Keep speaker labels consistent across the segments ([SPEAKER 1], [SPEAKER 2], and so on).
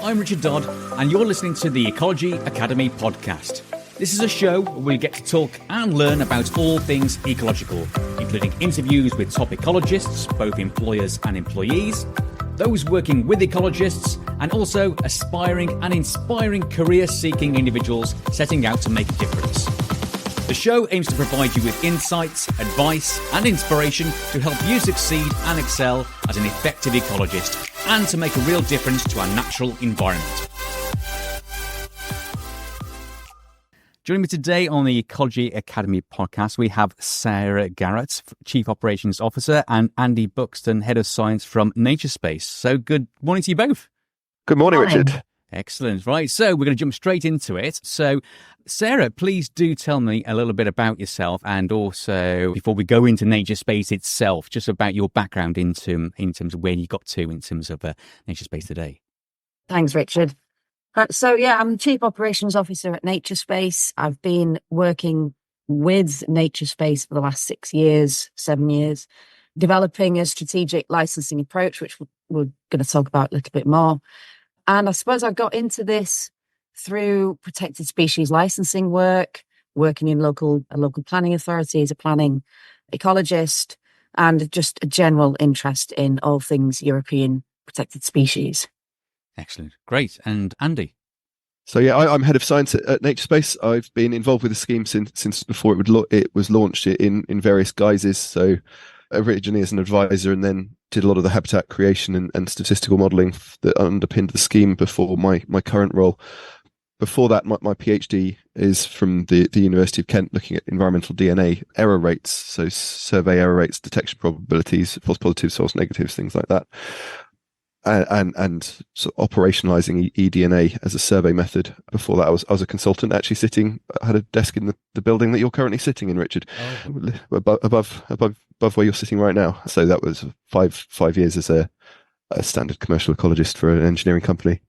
[SPEAKER 1] I'm Richard Dodd, and you're listening to the Ecology Academy podcast. This is a show where we get to talk and learn about all things ecological, including interviews with top ecologists, both employers and employees, those working with ecologists, and also aspiring and inspiring career-seeking individuals setting out to make a difference. The show aims to provide you with insights, advice, and inspiration to help you succeed and excel as an effective ecologist and to make a real difference to our natural environment. Joining me today on the Ecology Academy podcast, we have Sarah Garratt, Chief Operations Officer, and Andy Buxton, Head of Science from NatureSpace. So good morning to you both.
[SPEAKER 2] Good morning, Richard.
[SPEAKER 1] Excellent. Right, so we're going to jump straight into it. So, Sarah, please do tell me a little bit about yourself, and also, before we go into NatureSpace itself, just about your background in terms of where you got to in terms of NatureSpace today.
[SPEAKER 3] Thanks, Richard. I'm Chief Operations Officer at NatureSpace. I've been working with NatureSpace for the last 7 years, developing a strategic licensing approach, which we're going to talk about a little bit more. And I suppose I got into this through protected species licensing work, working in local planning authorities, a planning ecologist, and just a general interest in all things European protected species.
[SPEAKER 1] Excellent. Great. And Andy?
[SPEAKER 2] So I'm head of science at NatureSpace. I've been involved with the scheme since before it was launched in various guises. So originally as an advisor, and then did a lot of the habitat creation and statistical modelling that underpinned the scheme before my current role. Before that, my PhD is from the University of Kent, looking at environmental DNA error rates, so survey error rates, detection probabilities, false positives, false negatives, things like that. And sort of operationalizing eDNA as a survey method. Before that, I was a consultant, actually I had a desk in the building that you're currently sitting in, Richard, above where you're sitting right now. So that was five years as a standard commercial ecologist for an engineering company.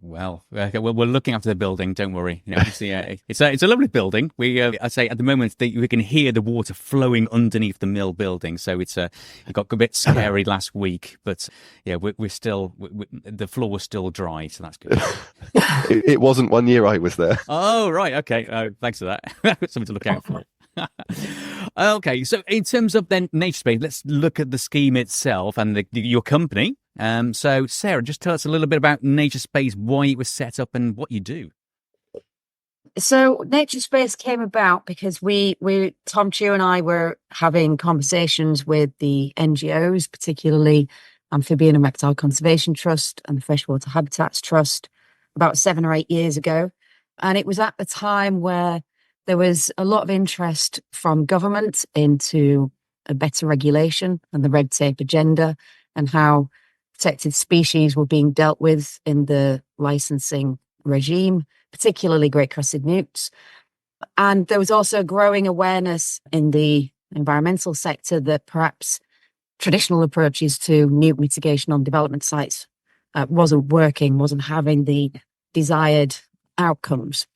[SPEAKER 1] Well, we're looking after the building. Don't worry. It's a lovely building. I say at the moment we can hear the water flowing underneath the mill building. So it got a bit scary last week, but yeah, the floor was still dry, so that's good.
[SPEAKER 2] It wasn't 1 year I was there.
[SPEAKER 1] Oh right, okay. Thanks for that. Something to look out for. Okay, so in terms of then NatureSpace, let's look at the scheme itself and your company. So Sarah, just tell us a little bit about NatureSpace, why it was set up and what you do.
[SPEAKER 3] So NatureSpace came about because Tom Chu and I were having conversations with the NGOs, particularly Amphibian and Reptile Conservation Trust and the Freshwater Habitats Trust, about 7 or 8 years ago. And it was at the time where there was a lot of interest from government into a better regulation and the red tape agenda, and how protected species were being dealt with in the licensing regime, particularly Great Crested Newts. And there was also growing awareness in the environmental sector that perhaps traditional approaches to newt mitigation on development sites wasn't having the desired outcomes.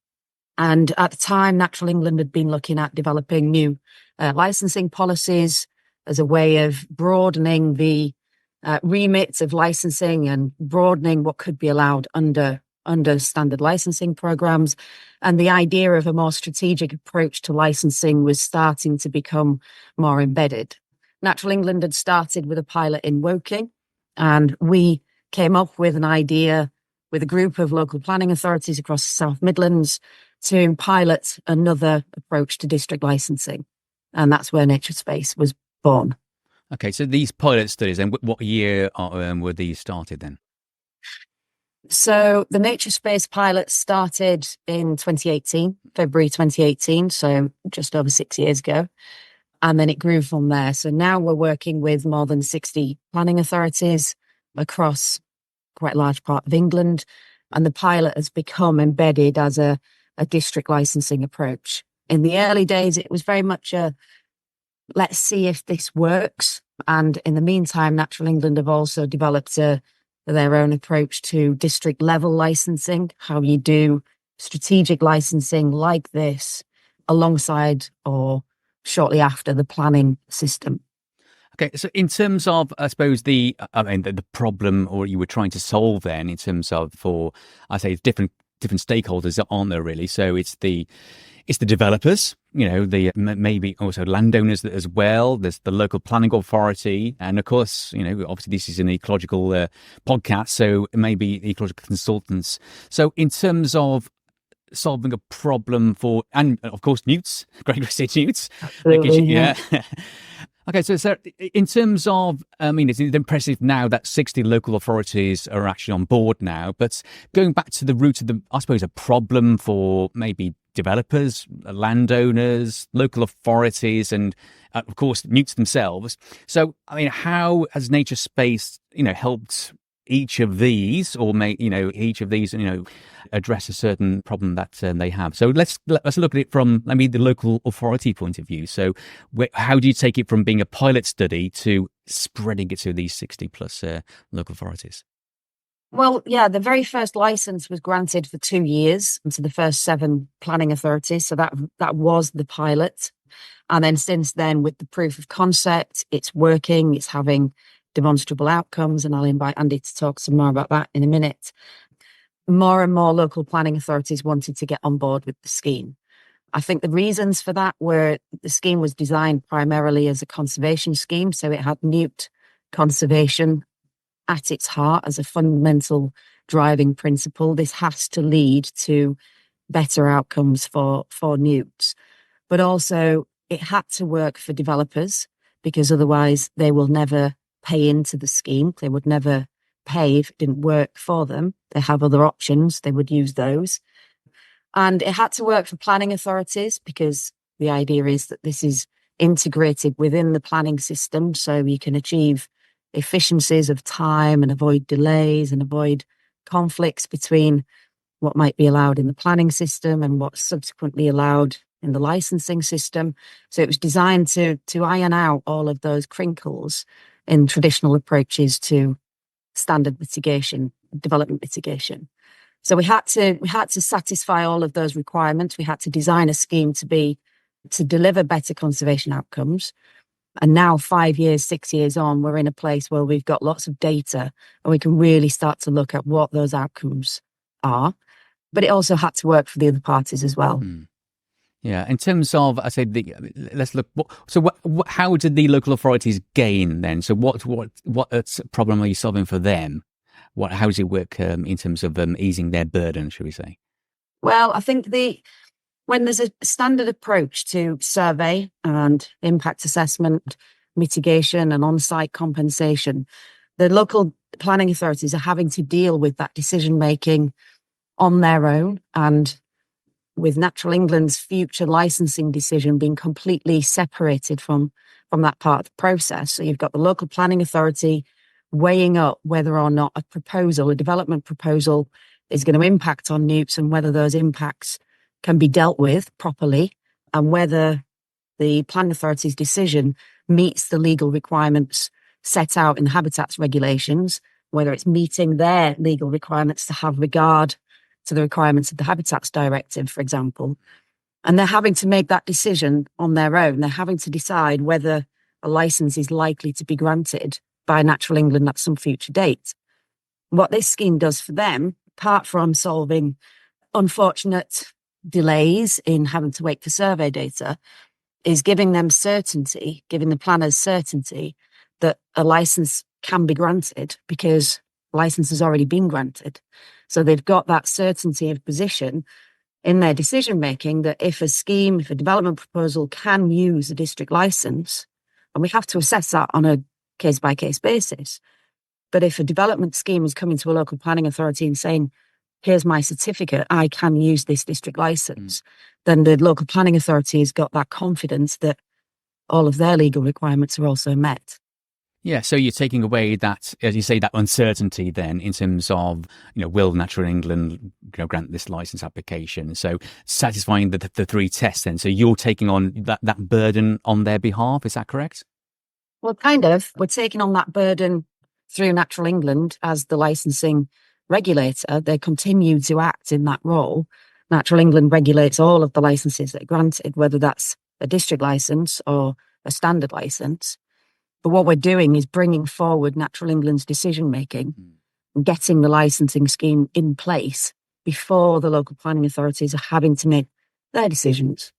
[SPEAKER 3] And at the time, Natural England had been looking at developing new licensing policies as a way of broadening the remit of licensing and broadening what could be allowed under standard licensing programs. And the idea of a more strategic approach to licensing was starting to become more embedded. Natural England had started with a pilot in Woking, and we came up with an idea with a group of local planning authorities across the South Midlands to pilot another approach to district licensing. And that's where NatureSpace was born.
[SPEAKER 1] Okay, so these pilot studies, and what year were these started then?
[SPEAKER 3] So the NatureSpace pilot started in 2018, February 2018, so just over 6 years ago. And then it grew from there. So now we're working with more than 60 planning authorities across quite a large part of England. And the pilot has become embedded as a district licensing approach. In the early days, it was very much let's see if this works. And in the meantime, Natural England have also developed their own approach to district level licensing, how you do strategic licensing like this alongside or shortly after the planning system.
[SPEAKER 1] Okay, so in terms of, I suppose, the problem, or you were trying to solve then, in terms of, for, I say, different stakeholders, aren't there really? So it's the developers, the maybe also landowners as well. There's the local planning authority, and of course, obviously this is an ecological podcast, so maybe the ecological consultants. So in terms of solving a problem and of course newts, Great Crested Newts.
[SPEAKER 3] Absolutely, yeah.
[SPEAKER 1] Okay, so in terms of, it's impressive now that 60 local authorities are actually on board now, but going back to the root of I suppose, a problem for maybe developers, landowners, local authorities, and of course, newts themselves. So, how has NatureSpace, helped each of these, or address a certain problem that they have? So let's look at it from the local authority point of view. So how do you take it from being a pilot study to spreading it to these 60 plus local authorities?
[SPEAKER 3] Well, yeah, the very first license was granted for 2 years to the first 7 planning authorities. So that was the pilot. And then since then, with the proof of concept, it's working, it's having demonstrable outcomes, and I'll invite Andy to talk some more about that in a minute. More and more local planning authorities wanted to get on board with the scheme. I think the reasons for that were the scheme was designed primarily as a conservation scheme, so it had newt conservation at its heart as a fundamental driving principle. This has to lead to better outcomes for newts, but also it had to work for developers, because otherwise they will never pay into the scheme. They would never pay if it didn't work for them. They have other options. They would use those. And it had to work for planning authorities, because the idea is that this is integrated within the planning system, so you can achieve efficiencies of time and avoid delays and avoid conflicts between what might be allowed in the planning system and what's subsequently allowed in the licensing system. So it was designed to iron out all of those crinkles in traditional approaches to standard mitigation, development mitigation. So we had to satisfy all of those requirements. We had to design a scheme to deliver better conservation outcomes. And now 5 years, 6 years on, we're in a place where we've got lots of data and we can really start to look at what those outcomes are. But it also had to work for the other parties as well.
[SPEAKER 1] Yeah, in terms of, I say, let's look. How did the local authorities gain then? So, what problem are you solving for them? How does it work in terms of easing their burden, should we say?
[SPEAKER 3] Well, I think when there's a standard approach to survey and impact assessment, mitigation, and on-site compensation, the local planning authorities are having to deal with that decision making on their own, and with Natural England's future licensing decision being completely separated from that part of the process. So you've got the local planning authority weighing up whether or not a development proposal is going to impact on newts, and whether those impacts can be dealt with properly, and whether the planning authority's decision meets the legal requirements set out in the habitats regulations, whether it's meeting their legal requirements to have regard to the requirements of the Habitats Directive, for example. And they're having to make that decision on their own. They're having to decide whether a license is likely to be granted by Natural England at some future date. What this scheme does for them, apart from solving unfortunate delays in having to wait for survey data, is giving them certainty, giving the planners certainty that a license can be granted, because license has already been granted. So they've got that certainty of position in their decision making, that if a development proposal can use a district license, and we have to assess that on a case by case basis. But if a development scheme is coming to a local planning authority and saying, here's my certificate, I can use this district license, then the local planning authority has got that confidence that all of their legal requirements are also met.
[SPEAKER 1] Yeah, so you're taking away that, as you say, that uncertainty then in terms of, will Natural England grant this license application? So satisfying the 3 tests then. So you're taking on that burden on their behalf, is that correct?
[SPEAKER 3] Well, kind of. We're taking on that burden through Natural England as the licensing regulator. They continue to act in that role. Natural England regulates all of the licenses that are granted, whether that's a district license or a standard license. But what we're doing is bringing forward Natural England's decision making and getting the licensing scheme in place before the local planning authorities are having to make their decisions.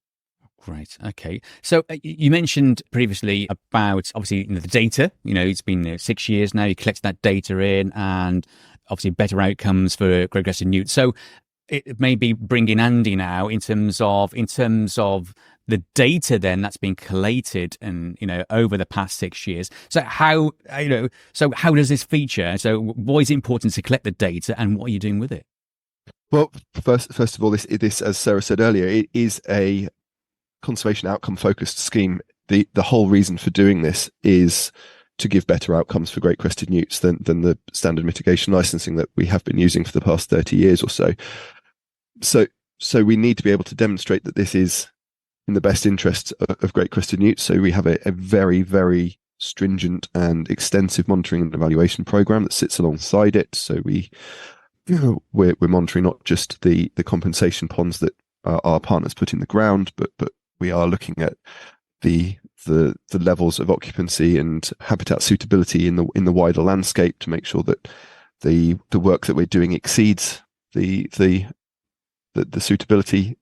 [SPEAKER 1] Great. Okay. So you mentioned previously about obviously the data. It's been 6 years now. You collected that data in, and obviously better outcomes for Great Crested Newts. So it may be bringing Andy now in terms of the data then that's been collated and over the past 6 years. So how does this feature? So why is it important to collect the data, and what are you doing with it?
[SPEAKER 2] Well, first of all, this as Sarah said earlier, it is a conservation outcome focused scheme. The whole reason for doing this is to give better outcomes for Great Crested Newts than the standard mitigation licensing that we have been using for the past 30 years or so. So we need to be able to demonstrate that this is in the best interests of Great Crested Newts. So we have a very, very stringent and extensive monitoring and evaluation program that sits alongside it. So we're monitoring not just the compensation ponds that our partners put in the ground, but we are looking at the levels of occupancy and habitat suitability in the wider landscape to make sure that the work that we're doing exceeds the suitability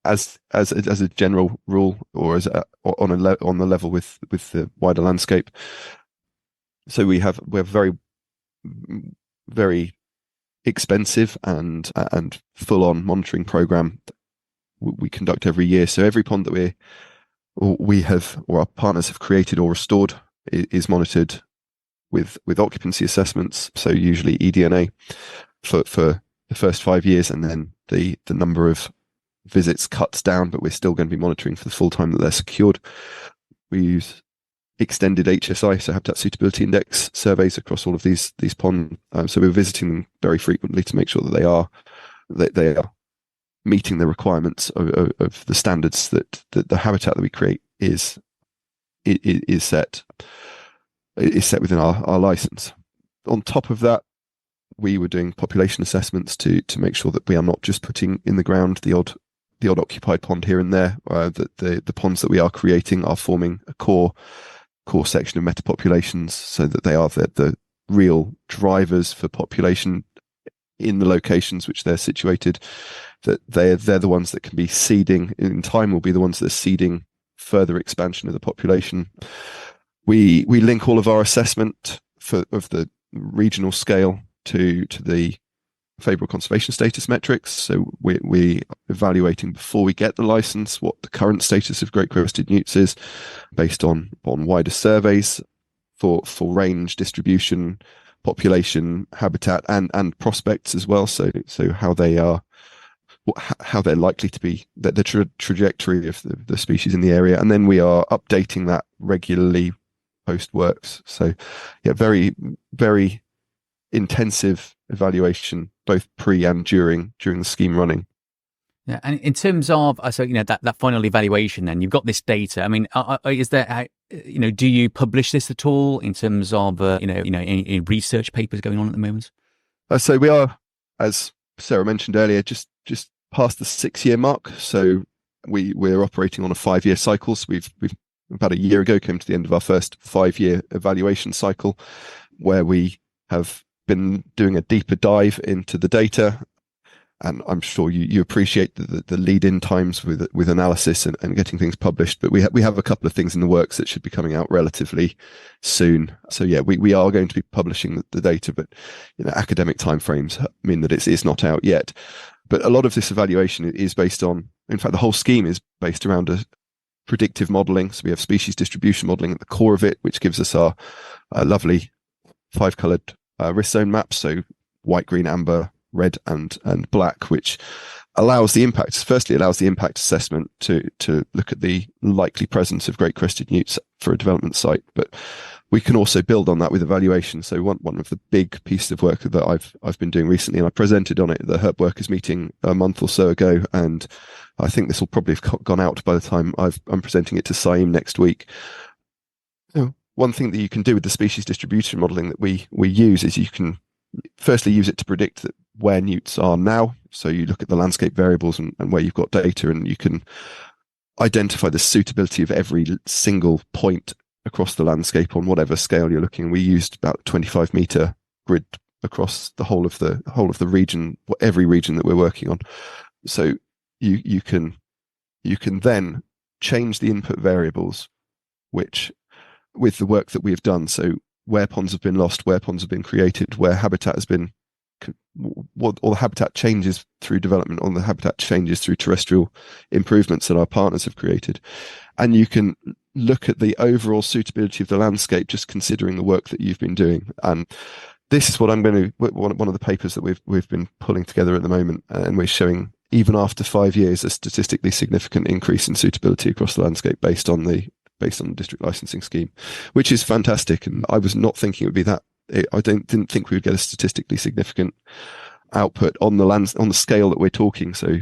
[SPEAKER 2] as a general rule, or on the level with the wider landscape. So we're very, very expensive and full on monitoring program we conduct every year. So every pond that we have, or our partners have created or restored, is monitored with occupancy assessments. So usually eDNA for the first 5 years, and then the number of visits cuts down, but we're still going to be monitoring for the full time that they're secured. We use extended HSI, so Habitat Suitability Index surveys across all of these ponds. So we're visiting them very frequently to make sure that they are meeting the requirements of the standards that the habitat that we create is set within our license. On top of that, we were doing population assessments to make sure that we are not just putting in the ground the odd occupied pond here and there. That the ponds that we are creating are forming a core section of metapopulations, so that they are the real drivers for population in the locations which they're situated. That they're the ones that can be seeding in time, will be the ones that are seeding further expansion of the population. We link all of our assessment of the regional scale to the favourable conservation status metrics. So we evaluating before we get the license what the current status of Great Crested Newts is, based on wider surveys for range, distribution, population, habitat, and prospects as well. So how they're likely to be, the trajectory of the species in the area, and then we are updating that regularly post works. So yeah, very, very intensive evaluation, both pre and during the scheme running.
[SPEAKER 1] Yeah, and in terms of that final evaluation, then you've got this data. I mean, is there do you publish this at all in terms of any research papers going on at the moment?
[SPEAKER 2] So we are, as Sarah mentioned earlier, just past the 6-year mark. So we're operating on a 5-year cycle. So we've about a year ago came to the end of our first 5-year evaluation cycle, where we have been doing a deeper dive into the data. And I'm sure you appreciate the lead-in times with analysis and getting things published. But we have a couple of things in the works that should be coming out relatively soon. So yeah, we are going to be publishing the data, but academic timeframes mean that it's not out yet. But a lot of this evaluation is based on, in fact, the whole scheme is based around a predictive modelling. So we have species distribution modelling at the core of it, which gives us our lovely 5-coloured risk zone maps. So white, green, amber, red and black, which allows the impact assessment to look at the likely presence of Great Crested Newts for a development site. But we can also build on that with evaluation. So one of the big pieces of work that I've been doing recently, and I presented on it at the Herp Workers meeting a month or so ago, and I think this will probably have gone out by the time I'm presenting it to SAIM next week. One thing that you can do with the species distribution modelling that we use is you can firstly use it to predict where newts are now. So you look at the landscape variables and where you've got data, and you can identify the suitability of every single point across the landscape on whatever scale you're looking. We used about 25-meter grid across the whole of the region, every region that we're working on. So you can then change the input variables, which with the work that we have done. So where ponds have been lost, where ponds have been created, where habitat has been, what all the habitat changes through development, all the habitat changes through terrestrial improvements that our partners have created. And you can look at the overall suitability of the landscape, just considering the work that you've been doing. And this is what I'm going to, one of the papers that we've been pulling together at the moment, and we're showing even after 5 years a statistically significant increase in suitability across the landscape based on the district licensing scheme, which is fantastic. And I was not thinking it would be that. I didn't think we would get a statistically significant output on the scale that we're talking. So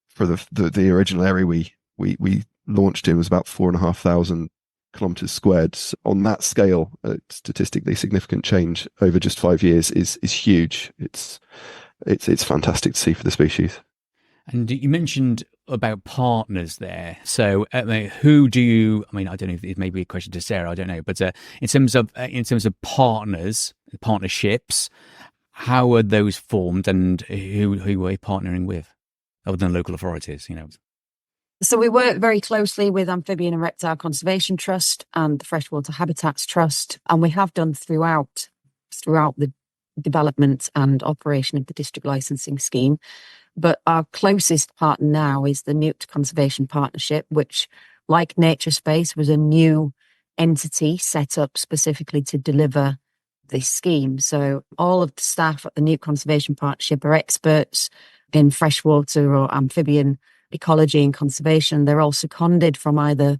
[SPEAKER 2] for the original area we launched in was about 4,500 kilometers squared. On that scale, a statistically significant change over just 5 years is huge. It's fantastic to see for the species.
[SPEAKER 1] And you mentioned about partners there. So who do you, I don't know if it may be a question to Sarah, I don't know, but in terms of partners, partnerships, how are those formed, and who are you partnering with other than local authorities,
[SPEAKER 3] So we work very closely with Amphibian and Reptile Conservation Trust and the Freshwater Habitats Trust, and we have done throughout the development and operation of the district licensing scheme. But our closest partner now is the Newt Conservation Partnership, which, like NatureSpace, was a new entity set up specifically to deliver this scheme. So all of the staff at the Newt Conservation Partnership are experts in freshwater or amphibian ecology and conservation. They're all seconded from either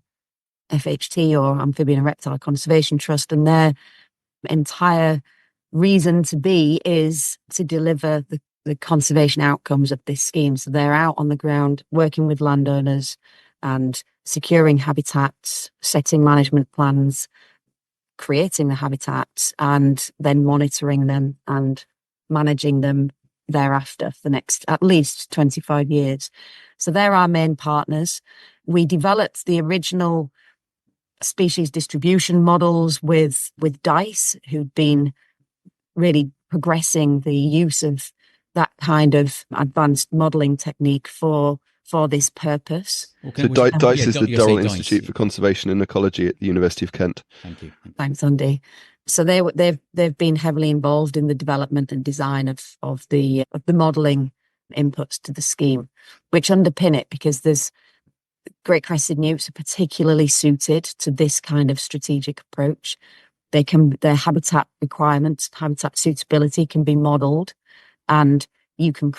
[SPEAKER 3] FHT or Amphibian and Reptile Conservation Trust, and their entire reason to be is to deliver the conservation outcomes of this scheme. So they're out on the ground working with landowners and securing habitats, setting management plans, creating the habitats, and then monitoring them and managing them thereafter for the next at least 25 years. So they're our main partners. We developed the original species distribution models with DICE, who'd been really progressing the use of that kind of advanced modelling technique for this purpose.
[SPEAKER 2] Okay, so DICE is the Daryl Institute for Conservation and Ecology at the University of Kent.
[SPEAKER 1] Thank you.
[SPEAKER 3] Thanks, Andy. So they've been heavily involved in the development and design of the modelling inputs to the scheme, which underpin it, because there's Great Crested Newts are particularly suited to this kind of strategic approach. Their habitat requirements, habitat suitability can be modelled, and you can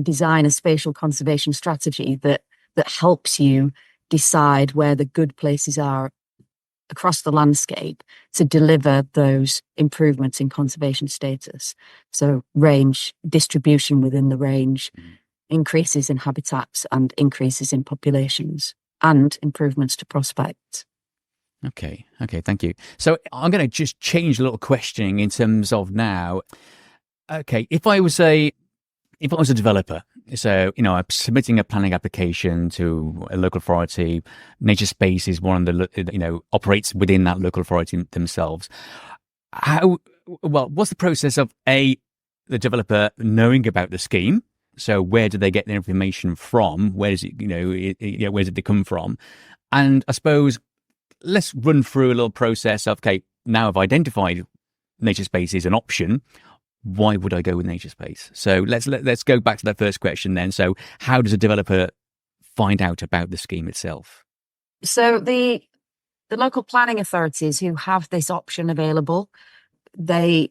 [SPEAKER 3] design a spatial conservation strategy that helps you decide where the good places are across the landscape to deliver those improvements in conservation status. So range, distribution within the range, increases in habitats and increases in populations, and improvements to prospects.
[SPEAKER 1] Okay, thank you. So I'm going to just change a little questioning in terms of now. Okay, if I was a developer, so I'm submitting a planning application to a local authority. NatureSpace is one of the operates within that local authority themselves. What's the process of the developer knowing about the scheme? So where do they get their information from? Where does it where did they come from? And I suppose let's run through a little process of, okay, now I've identified NatureSpace is an option. Why would I go with NatureSpace? So let's go back to that first question then. So how does a developer find out about the scheme itself?
[SPEAKER 3] So the local planning authorities who have this option available, they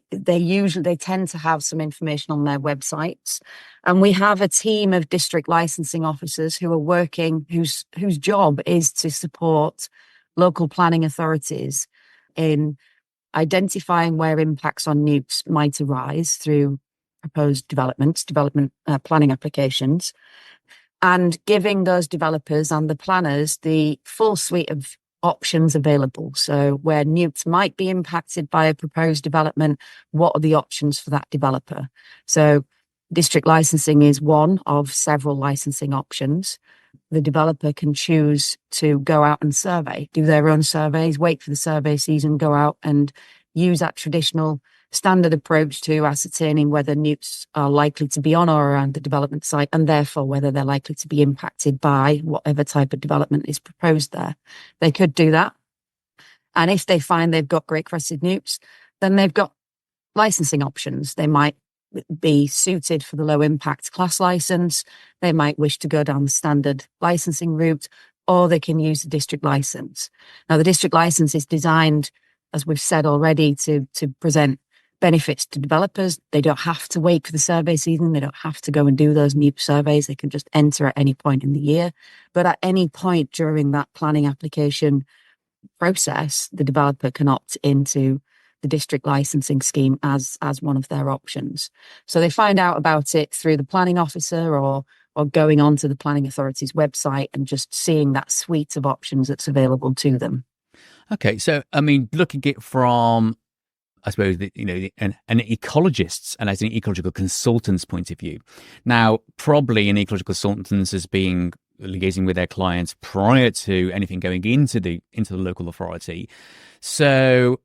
[SPEAKER 3] tend to have some information on their websites, and we have a team of district licensing officers who are working, whose job is to support local planning authorities in identifying where impacts on newts might arise through proposed development planning applications, and giving those developers and the planners the full suite of options available. So where newts might be impacted by a proposed development, what are the options for that developer? So District licensing is one of several licensing options. The developer can choose to go out and survey, do their own surveys, wait for the survey season, go out and use that traditional standard approach to ascertaining whether newts are likely to be on or around the development site, and therefore whether they're likely to be impacted by whatever type of development is proposed there. They could do that. And if they find they've got Great Crested Newts, then they've got licensing options. They might be suited for the low impact class license. They might wish to go down the standard licensing route, or they can use the district license. Now, the district license is designed, as we've said already, to present benefits to developers. They don't have to wait for the survey season. They don't have to go and do those newt surveys. They can just enter at any point in the year. But at any point during that planning application process, the developer can opt into the district licensing scheme as one of their options. So they find out about it through the planning officer or going onto the planning authority's website and just seeing that suite of options that's available to them.
[SPEAKER 1] Okay, so I mean, looking at it from, I suppose, an ecologist's and as an ecological consultant's point of view. Now, probably an ecological consultant is being liaising with their clients prior to anything going into the local authority. So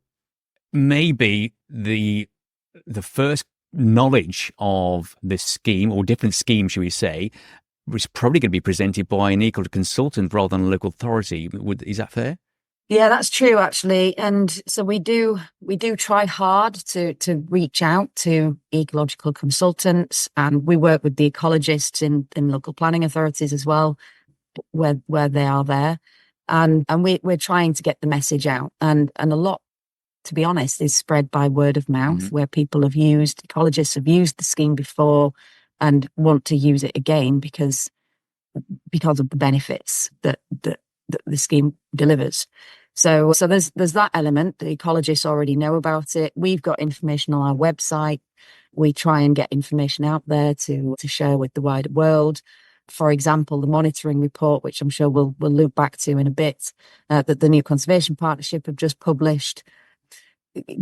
[SPEAKER 1] maybe the first knowledge of this scheme or different scheme, should we say, was probably going to be presented by an ecological consultant rather than a local authority. Is that fair?
[SPEAKER 3] Yeah, that's true, actually. And so we do try hard to reach out to ecological consultants, and we work with the ecologists in local planning authorities as well, where they are there. And we're trying to get the message out. And a lot, to be honest, is spread by word of mouth, where ecologists have used the scheme before and want to use it again because of the benefits that the scheme delivers. So there's that element. The ecologists already know about it. We've got information on our website. We try and get information out there to share with the wider world. For example, the monitoring report, which I'm sure we'll loop back to in a bit, that the New Conservation Partnership have just published.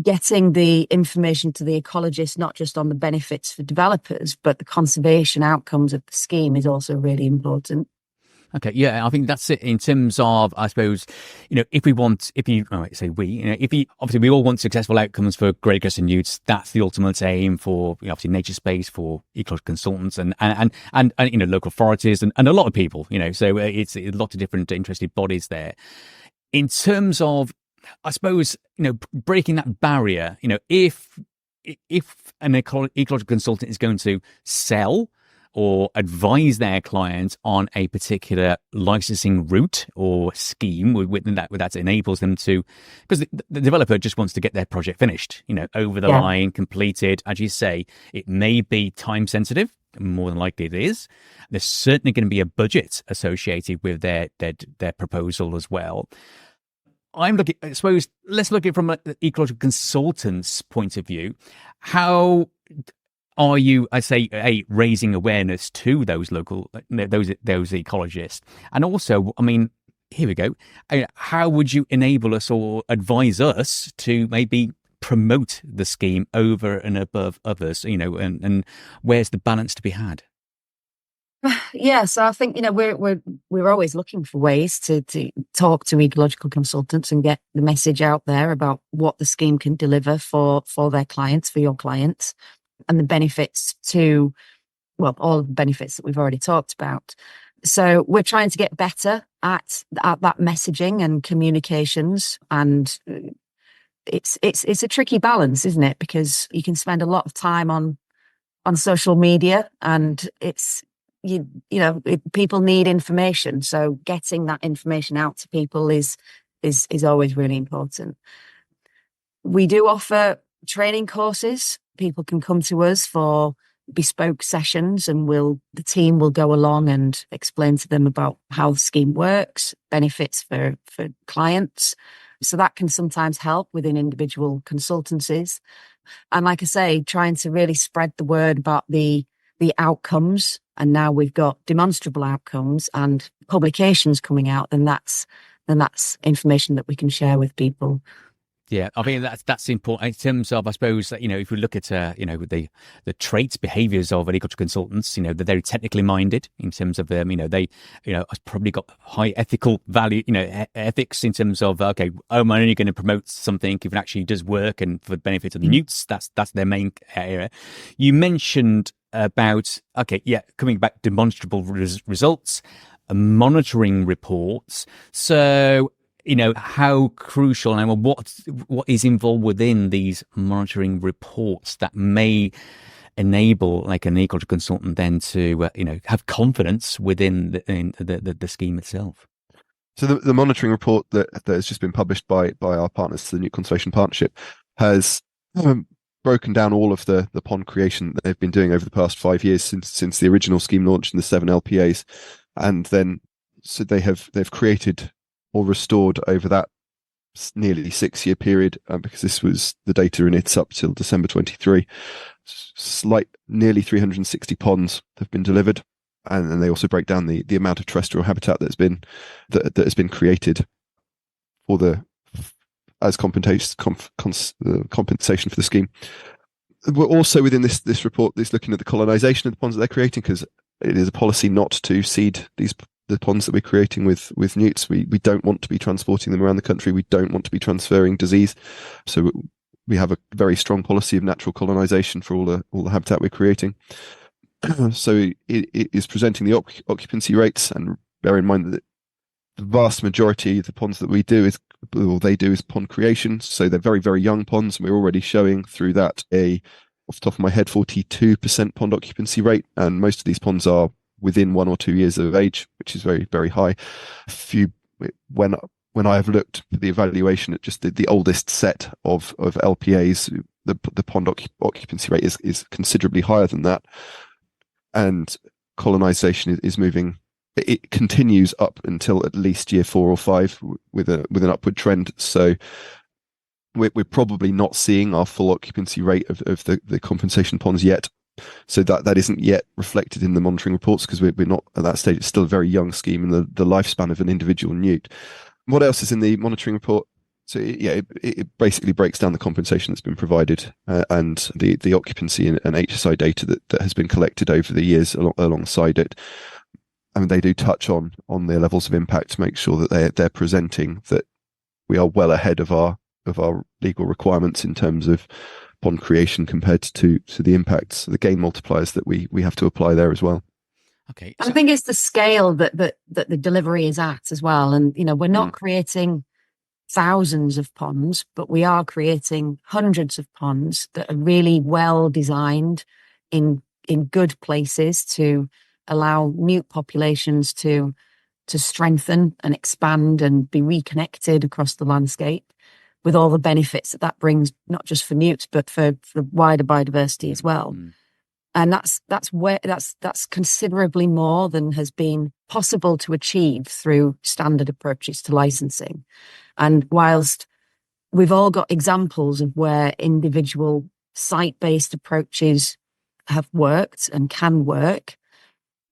[SPEAKER 3] Getting the information to the ecologists, not just on the benefits for developers, but the conservation outcomes of the scheme is also really important.
[SPEAKER 1] Okay, yeah, I think that's it in terms of, I suppose, obviously we all want successful outcomes for Great Crested Newts. That's the ultimate aim for, obviously, NatureSpace, for ecological consultants and local authorities and a lot of people, so it's a lot of different interested bodies there. In terms of, I suppose, breaking that barrier, if an ecological consultant is going to sell or advise their clients on a particular licensing route or scheme that enables them to, because the developer just wants to get their project finished, over the line, completed. As you say, it may be time sensitive. More than likely it is. There's certainly going to be a budget associated with their proposal as well. I suppose, let's look at it from an ecological consultant's point of view. How are you, I say, raising awareness to those those ecologists? And also, I mean, here we go. How would you enable us or advise us to maybe promote the scheme over and above others, and where's the balance to be had?
[SPEAKER 3] Yeah, so I think we're always looking for ways to talk to ecological consultants and get the message out there about what the scheme can deliver for their clients, for your clients, and the benefits to, well, all of the benefits that we've already talked about. So we're trying to get better at that messaging and communications, and it's a tricky balance, isn't it? Because you can spend a lot of time on social media, and people need information. So getting that information out to people is always really important. We do offer training courses. People can come to us for bespoke sessions, and the team will go along and explain to them about how the scheme works, benefits for clients. So that can sometimes help within individual consultancies. And like I say, trying to really spread the word about the outcomes. And now we've got demonstrable outcomes and publications coming out, then that's information that we can share with people.
[SPEAKER 1] Yeah, I mean that's important in terms of, I suppose, that, if we look at the traits, behaviours of ecological consultants, they're very technically minded in terms of they probably got high ethical value, ethics in terms of, okay, I'm only going to promote something if it actually does work and for the benefit of the newts. That's their main area. You mentioned about, coming back, demonstrable results, monitoring reports. So how crucial and what is involved within these monitoring reports that may enable like an ecological consultant then to have confidence within the scheme itself.
[SPEAKER 2] So the monitoring report that has just been published by our partners, the Newt Conservation Partnership, has broken down all of the pond creation that they've been doing over the past 5 years since the original scheme launched in the 7 LPAs, and then so they've created or restored over that nearly 6-year period, because this was the data and it's up till December 23. Nearly 360 ponds have been delivered, and then they also break down the amount of terrestrial habitat that has been created as compensation for the scheme. We're also within this report is looking at the colonisation of the ponds that they're creating, because it is a policy not to seed the ponds that we're creating with newts. We don't want to be transporting them around the country. We don't want to be transferring disease. So we have a very strong policy of natural colonisation for all the habitat we're creating. So it is presenting the occupancy rates, and bear in mind that the vast majority of the ponds that they do is pond creation. So they're very, very young ponds, and we're already showing through that off the top of my head, 42% pond occupancy rate, and most of these ponds are within 1 or 2 years of age, which is very, very high. When I have looked at the evaluation at just the oldest set of LPAs, the pond occupancy rate is considerably higher than that, and colonisation is moving. It continues up until at least year 4 or 5 with an upward trend. So we're probably not seeing our full occupancy rate of the compensation ponds yet. So that isn't yet reflected in the monitoring reports, because we're not at that stage. It's still a very young scheme in the lifespan of an individual newt. What else is in the monitoring report? So it basically breaks down the compensation that's been provided, and the occupancy and HSI data that has been collected over the years alongside it. I mean, they do touch on their levels of impact to make sure that they're presenting that we are well ahead of our legal requirements in terms of pond creation compared to the impacts, the gain multipliers that we have to apply there as well.
[SPEAKER 1] Okay,
[SPEAKER 3] I think it's the scale that the delivery is at as well, and we're not creating thousands of ponds, but we are creating hundreds of ponds that are really well designed in good places to allow newt populations to strengthen and expand and be reconnected across the landscape, with all the benefits that brings, not just for newts but for wider biodiversity as well. And that's considerably more than has been possible to achieve through standard approaches to licensing. And whilst we've all got examples of where individual site-based approaches have worked and can work,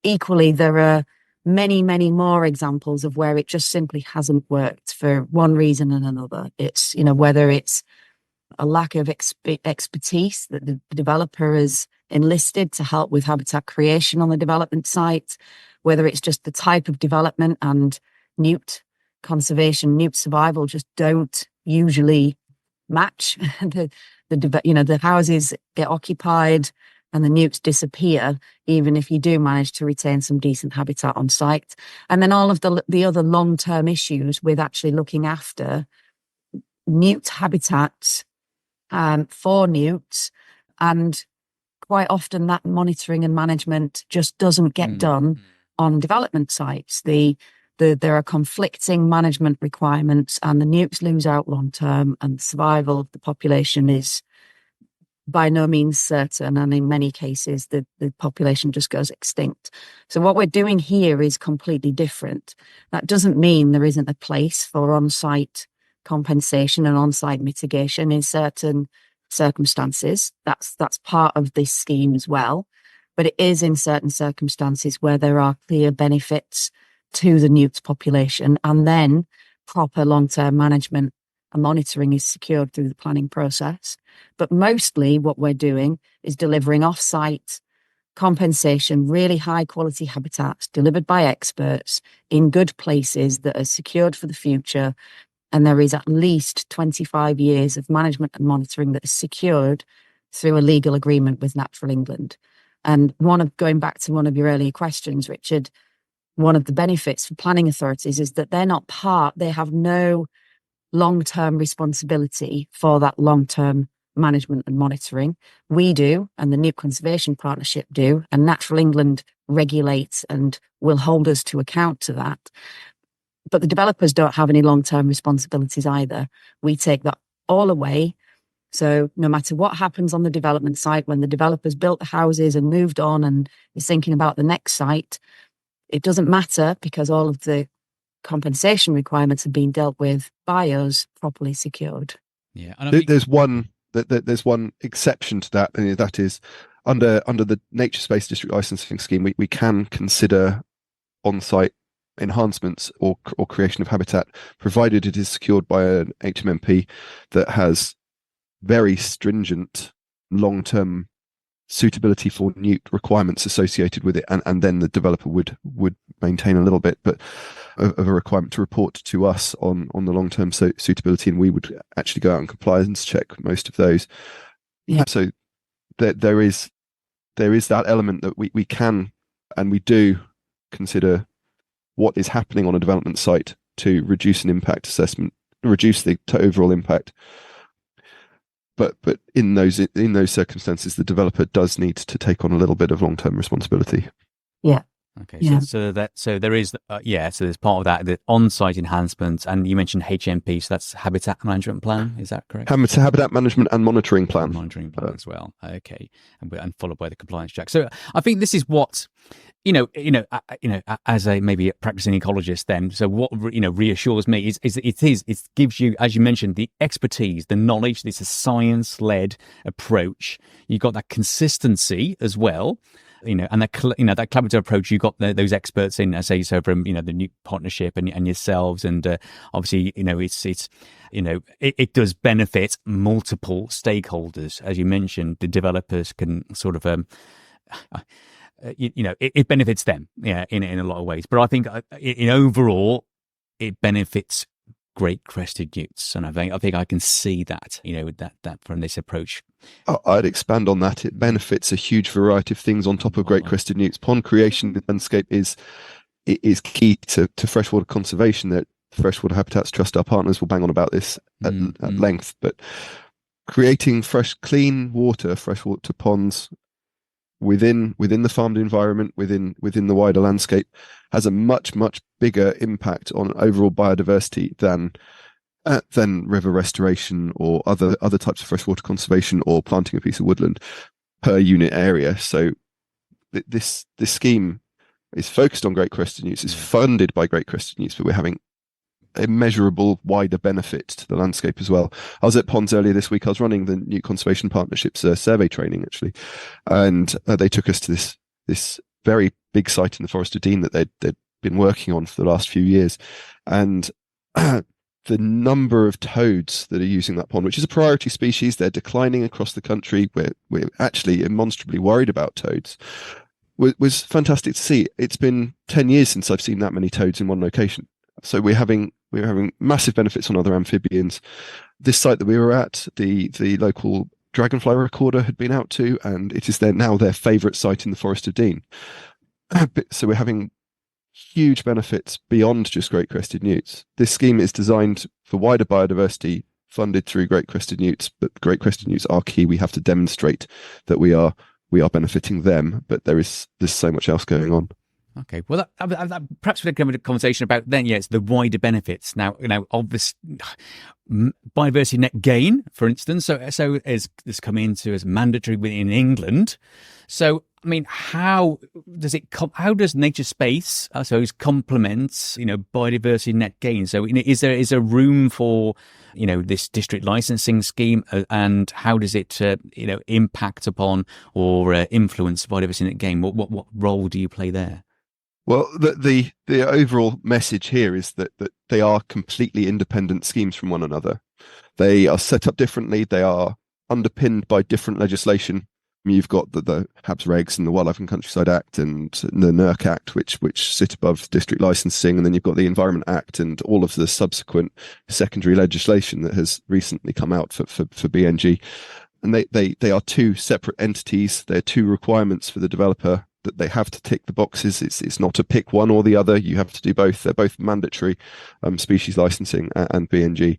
[SPEAKER 3] equally there are many, many more examples of where it just simply hasn't worked for one reason and another. It's, whether it's a lack of expertise that the developer has enlisted to help with habitat creation on the development site, whether it's just the type of development and newt conservation, newt survival just don't usually match. The houses get occupied and the newts disappear, even if you do manage to retain some decent habitat on site. And then all of the other long-term issues with actually looking after newt habitats for newts, and quite often that monitoring and management just doesn't get done on development sites. There are conflicting management requirements, and the newts lose out long term, and the survival of the population is by no means certain, and in many cases the population just goes extinct. So what we're doing here is completely different. That doesn't mean there isn't a place for on-site compensation and on-site mitigation in certain circumstances. That's part of this scheme as well, but it is in certain circumstances where there are clear benefits to the newt population, and then proper long-term management and monitoring is secured through the planning process. But mostly what we're doing is delivering off-site compensation, really high quality habitats delivered by experts in good places that are secured for the future. And there is at least 25 years of management and monitoring that is secured through a legal agreement with Natural England. And going back to one of your earlier questions, Richard, one of the benefits for planning authorities is that they have no long-term responsibility for that long-term management and monitoring. We do, and the Newt Conservation Partnership do, and Natural England regulates and will hold us to account to that. But the developers don't have any long-term responsibilities either. We take that all away. So no matter what happens on the development site, when the developers built the houses and moved on and is thinking about the next site, it doesn't matter because all of the compensation requirements have been dealt with by us, properly secured.
[SPEAKER 1] Yeah,
[SPEAKER 2] there's one exception to that, and that is under the NatureSpace district licensing scheme, we can consider on-site enhancements or creation of habitat, provided it is secured by an HMMP that has very stringent long-term suitability for newt requirements associated with it, and then the developer would maintain a little bit but of a requirement to report to us on the long-term suitability, and we would actually go out and compliance check most of those. So there is that element that we can and we do consider what is happening on a development site to reduce an impact assessment, reduce the overall impact. But in those circumstances, the developer does need to take on a little bit of long-term responsibility.
[SPEAKER 3] Yeah.
[SPEAKER 1] Okay.
[SPEAKER 3] Yeah.
[SPEAKER 1] So there is so there's part of that, the on-site enhancements, and you mentioned HMP, so that's Habitat Management Plan. Is that correct?
[SPEAKER 2] Habitat Management and Monitoring Plan.
[SPEAKER 1] Monitoring Plan as well. Okay, and followed by the compliance check. So I think this is what as a maybe a practicing ecologist, then. So what reassures me is it gives you, as you mentioned, the expertise, the knowledge. It's a science-led approach. You've got that consistency as well. And that collaborative approach, you've got those experts in, I say, so from the Newt Partnership and yourselves, and obviously it does benefit multiple stakeholders, as you mentioned. The developers can sort of it benefits them, in a lot of ways. But I think in overall, it benefits Great Crested Newts, and I think I can see that that from this approach.
[SPEAKER 2] I'd expand on that. It benefits a huge variety of things on top of Great Crested Newts. Pond creation landscape is key to freshwater conservation. That Freshwater Habitats Trust, our partners, will bang on about this at length. But creating fresh, clean water, freshwater ponds within the farmed environment, within the wider landscape, has a much bigger impact on overall biodiversity than river restoration or other types of freshwater conservation or planting a piece of woodland per unit area. So this scheme is focused on Great Crested Newts, is funded by Great Crested Newts, but we're having immeasurable wider benefit to the landscape as well. I was at Ponds earlier this week. I was running the Newt Conservation Partnership's survey training, actually, and they took us to this very big site in the Forest of Dean that they'd been working on for the last few years, and the number of toads that are using that pond, which is a priority species, they're declining across the country. We're actually demonstrably worried about toads. Was fantastic to see. It's been 10 years since I've seen that many toads in one location. So we're having massive benefits on other amphibians. This site that we were at, the local dragonfly recorder had been out to, and it is now their favourite site in the Forest of Dean. So we're having huge benefits beyond just Great Crested Newts. This scheme is designed for wider biodiversity, funded through Great Crested Newts, but Great Crested Newts are key. We have to demonstrate that we are benefiting them, but there's so much else going on.
[SPEAKER 1] Okay, well, that perhaps we can have a conversation about then. It's the wider benefits now. Obvious biodiversity net gain, for instance. So as this come into as mandatory within England. So I mean, how does NatureSpace, I suppose, complement biodiversity net gain? So is there room for this district licensing scheme, and how does it impact upon or influence biodiversity net gain? What role do you play there?
[SPEAKER 2] Well, the overall message here is that they are completely independent schemes from one another. They are set up differently. They are underpinned by different legislation. You've got the HABS Regs and the Wildlife and Countryside Act and the NERC Act, which sit above district licensing, and then you've got the Environment Act and all of the subsequent secondary legislation that has recently come out for BNG. And they are two separate entities. They're two requirements for the developer that they have to tick the boxes. It's not to pick one or the other. You have to do both. They're both mandatory, species licensing and BNG.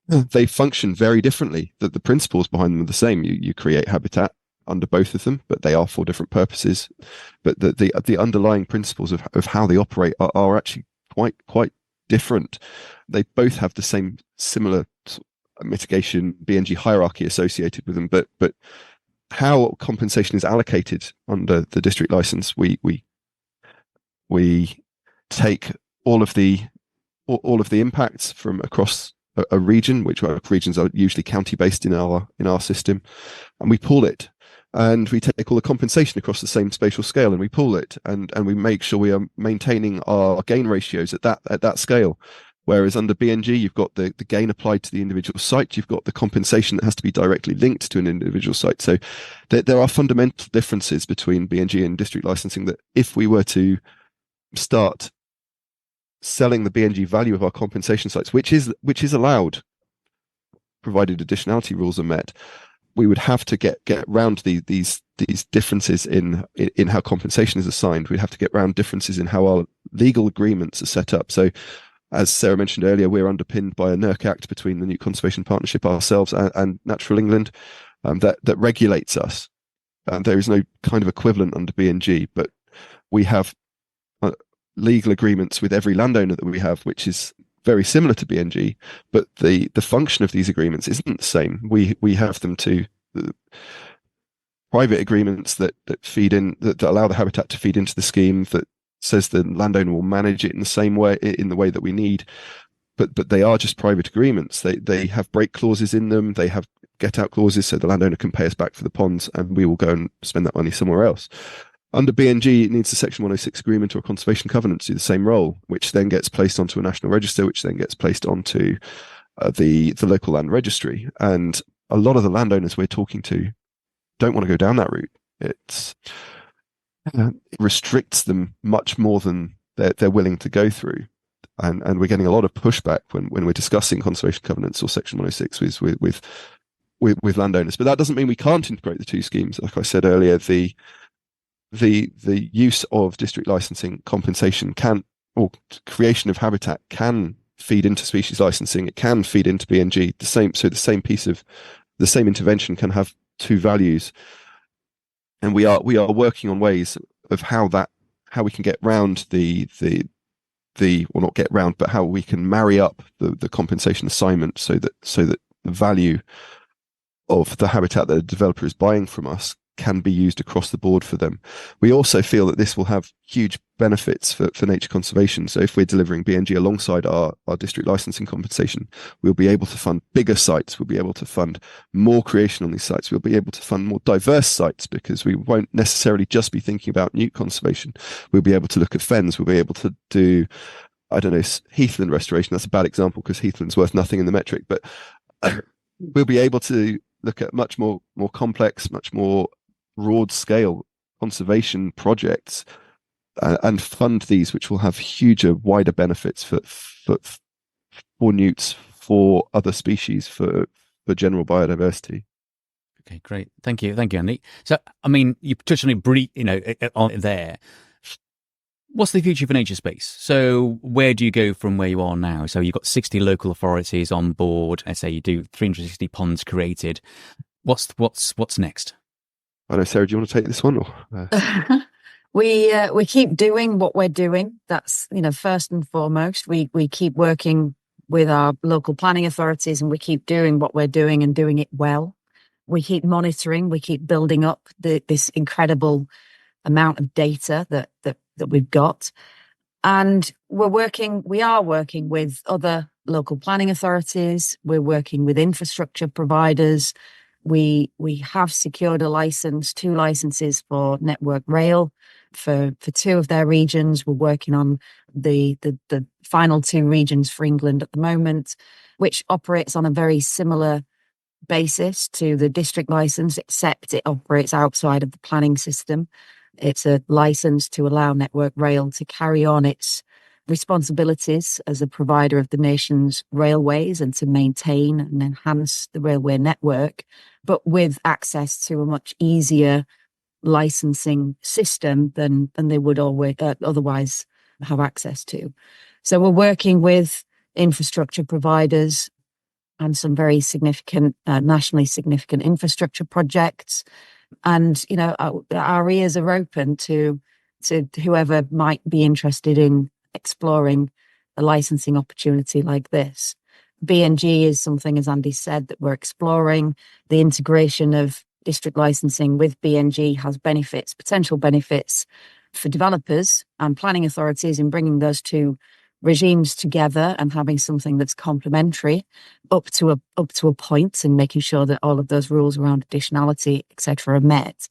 [SPEAKER 2] They function very differently. The principles behind them are the same. You create habitat under both of them, but they are for different purposes. But the underlying principles of how they operate are actually quite different. They both have the same similar mitigation BNG hierarchy associated with them, but how compensation is allocated under the district license, we take all of the impacts from across a region, which regions are usually county based in our system, and we pool it. And we take all the compensation across the same spatial scale, and we pool it, and we make sure we are maintaining our gain ratios at that scale. Whereas under BNG, you've got the gain applied to the individual site, you've got the compensation that has to be directly linked to an individual site. So there are fundamental differences between BNG and district licensing that if we were to start selling the BNG value of our compensation sites, which is allowed, provided additionality rules are met, we would have to get around these differences in how compensation is assigned. We'd have to get around differences in how our legal agreements are set up. So, as Sarah mentioned earlier, we're underpinned by a NERC Act between the Newt Conservation Partnership, ourselves, and Natural England that regulates us. There is no kind of equivalent under BNG, but we have legal agreements with every landowner that we have, which is very similar to BNG, but the function of these agreements isn't the same. We have them to private agreements that feed in, that allow the habitat to feed into the scheme, that says the landowner will manage it in the same way, in the way that we need, but they are just private agreements. They have break clauses in them. They have get out clauses, so the landowner can pay us back for the ponds, and we will go and spend that money somewhere else. Under BNG, it needs a Section 106 agreement or a conservation covenant to do the same role, which then gets placed onto a national register, which then gets placed onto the local land registry. And a lot of the landowners we're talking to don't want to go down that route. It restricts them much more than they're willing to go through. And we're getting a lot of pushback when we're discussing conservation covenants or Section 106 with landowners. But that doesn't mean we can't integrate the two schemes. Like I said earlier, the use of district licensing compensation or creation of habitat can feed into species licensing. It can feed into BNG. The same intervention can have two values, and we are working on ways of how we can get round not get round, but how we can marry up the compensation assignment so that the value of the habitat that a developer is buying from us can be used across the board for them. We also feel that this will have huge benefits for nature conservation. So if we're delivering BNG alongside our district licensing compensation, we'll be able to fund bigger sites. We'll be able to fund more creation on these sites. We'll be able to fund more diverse sites because we won't necessarily just be thinking about newt conservation. We'll be able to look at fens. We'll be able to do, heathland restoration. That's a bad example because heathland's worth nothing in the metric, but we'll be able to look at much more complex, much more broad scale conservation projects and fund these, which will have wider benefits for newts, for other species, for general biodiversity.
[SPEAKER 1] Okay, great. Thank you, Andy. So, I mean, you touched on it on there. What's the future for NatureSpace? So where do you go from where you are now? So you've got 60 local authorities on board. Let's say you do 360 ponds created. What's next?
[SPEAKER 2] I know, Sarah, do you want to take this one? Or
[SPEAKER 3] we keep doing what we're doing. That's, first and foremost. We keep working with our local planning authorities, and we keep doing what we're doing and doing it well. We keep monitoring. We keep building up this incredible amount of data that we've got, and we are working with other local planning authorities. We're working with infrastructure providers. We have secured two licenses for Network Rail for two of their regions. We're working on the final two regions for England at the moment. which operates on a very similar basis to the district license, except it operates outside of the planning system. It's a license to allow Network Rail to carry on its responsibilities as a provider of the nation's railways and to maintain and enhance the railway network, but with access to a much easier licensing system than they would always otherwise have access to. So we're working with infrastructure providers and some very significant, nationally significant infrastructure projects. And, our ears are open to whoever might be interested in exploring a licensing opportunity like this. BNG is something, as Andy said, that we're exploring. The integration of district licensing with BNG has potential benefits for developers and planning authorities in bringing those two regimes together and having something that's complementary up to a point, and making sure that all of those rules around additionality, etc., are met.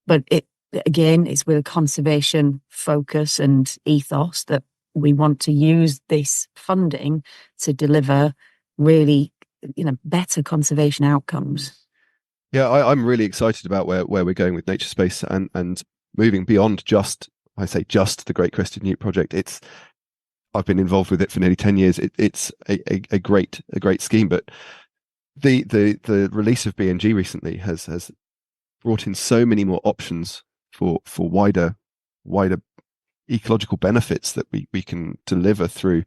[SPEAKER 3] But it's with a conservation focus and ethos that we want to use this funding to deliver really, better conservation outcomes.
[SPEAKER 2] Yeah, I'm really excited about where we're going with NatureSpace and moving beyond just the Great Crested Newt project. I've been involved with it for nearly 10 years. It's a great scheme, but the release of BNG recently has brought in so many more options for wider ecological benefits that we can deliver through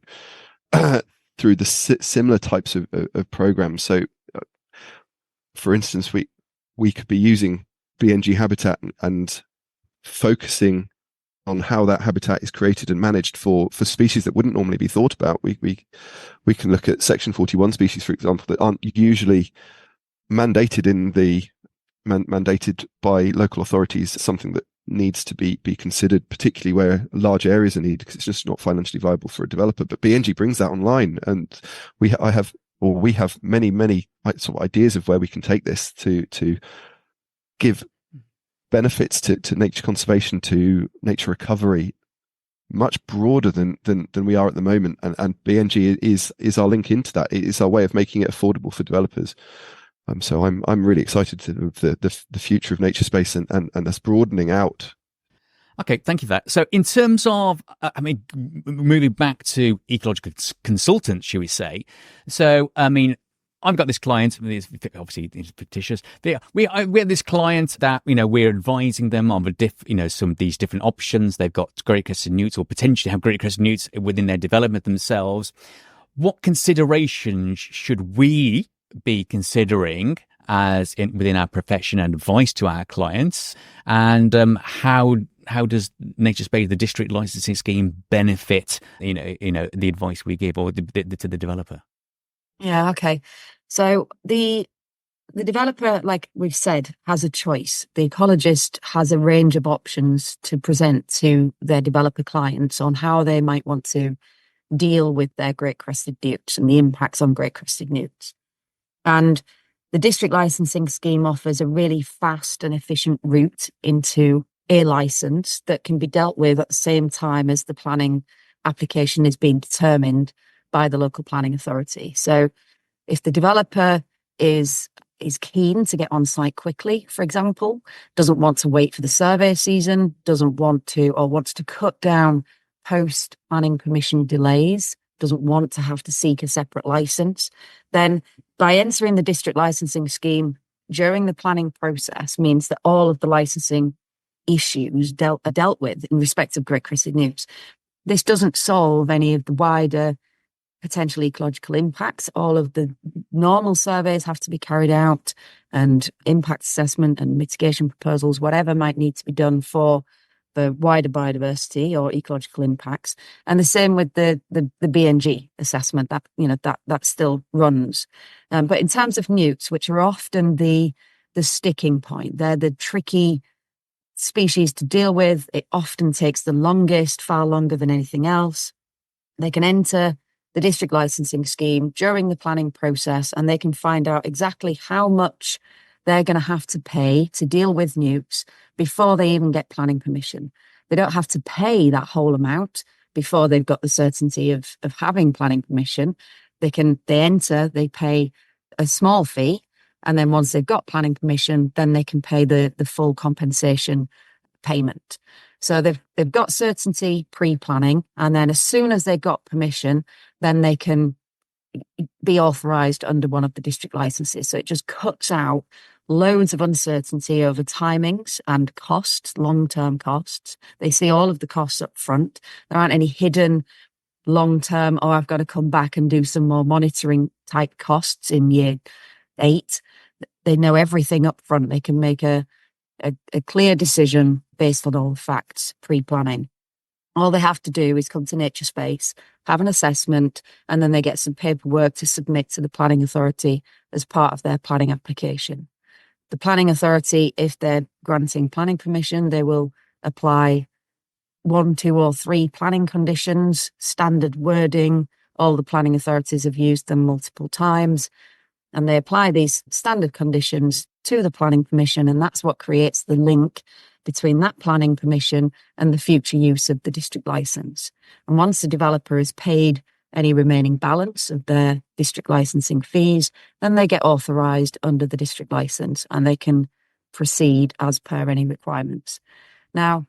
[SPEAKER 2] through the similar types of programs. So, for instance, we could be using BNG habitat and focusing on how that habitat is created and managed for species that wouldn't normally be thought about. We can look at Section 41 species, for example, that aren't usually mandated mandated by local authorities. Something that needs to be considered, particularly where large areas are needed, because it's just not financially viable for a developer. But BNG brings that online, and we have many sort of ideas of where we can take this to give benefits to nature conservation, to nature recovery, much broader than we are at the moment. And BNG is our link into that. It is our way of making it affordable for developers. So I'm really excited to the future of NatureSpace and us broadening out.
[SPEAKER 1] Okay, thank you for that. So in terms of, moving back to ecological consultants, shall we say? So, I've got this client, obviously it's fictitious. We have this client that, we're advising them on some of these different options. They've got Great Crested Newts, or potentially have Great Crested Newts within their development themselves. What considerations should we be considering within our profession and advice to our clients? And how does NatureSpace, the district licensing scheme, benefit the advice we give or to the developer?
[SPEAKER 3] Yeah, okay. So the developer, like we've said, has a choice. The ecologist has a range of options to present to their developer clients on how they might want to deal with their Great Crested Newts and the impacts on Great Crested Newts. And the district licensing scheme offers a really fast and efficient route into a license that can be dealt with at the same time as the planning application is being determined by the local planning authority. So if the developer is keen to get on site quickly, for example, doesn't want to wait for the survey season, wants to cut down post planning permission delays, doesn't want to have to seek a separate license, then by entering the district licensing scheme during the planning process means that all of the licensing issues are dealt with in respect of Great Crested Newts. This doesn't solve any of the wider potential ecological impacts. All of the normal surveys have to be carried out, and impact assessment and mitigation proposals, whatever might need to be done for the wider biodiversity or ecological impacts. And the same with the BNG assessment, that still runs. But in terms of newts, which are often the sticking point, they're the tricky species to deal with. It often takes the longest, far longer than anything else. They can enter the district licensing scheme during the planning process, and they can find out exactly how much they're going to have to pay to deal with newts before they even get planning permission. They don't have to pay that whole amount before they've got the certainty of having planning permission. they enter, they pay a small fee, and then once they've got planning permission, then they can pay the full compensation payment. So they've got certainty pre-planning, and then as soon as they got permission, then they can be authorised under one of the district licenses. So it just cuts out loads of uncertainty over timings and costs, long-term costs. They see all of the costs up front. There aren't any hidden long-term, oh, I've got to come back and do some more monitoring type costs in year 8. They know everything up front. They can make a clear decision based on all the facts pre-planning. All they have to do is come to NatureSpace, have an assessment, and then they get some paperwork to submit to the planning authority as part of their planning application. The planning authority, if they're granting planning permission, they will apply 1, 2, or 3 planning conditions, standard wording. All the planning authorities have used them multiple times, and they apply these standard conditions to the planning permission, and that's what creates the link between that planning permission and the future use of the district license. And once the developer has paid any remaining balance of their district licensing fees, then they get authorised under the district license and they can proceed as per any requirements. Now,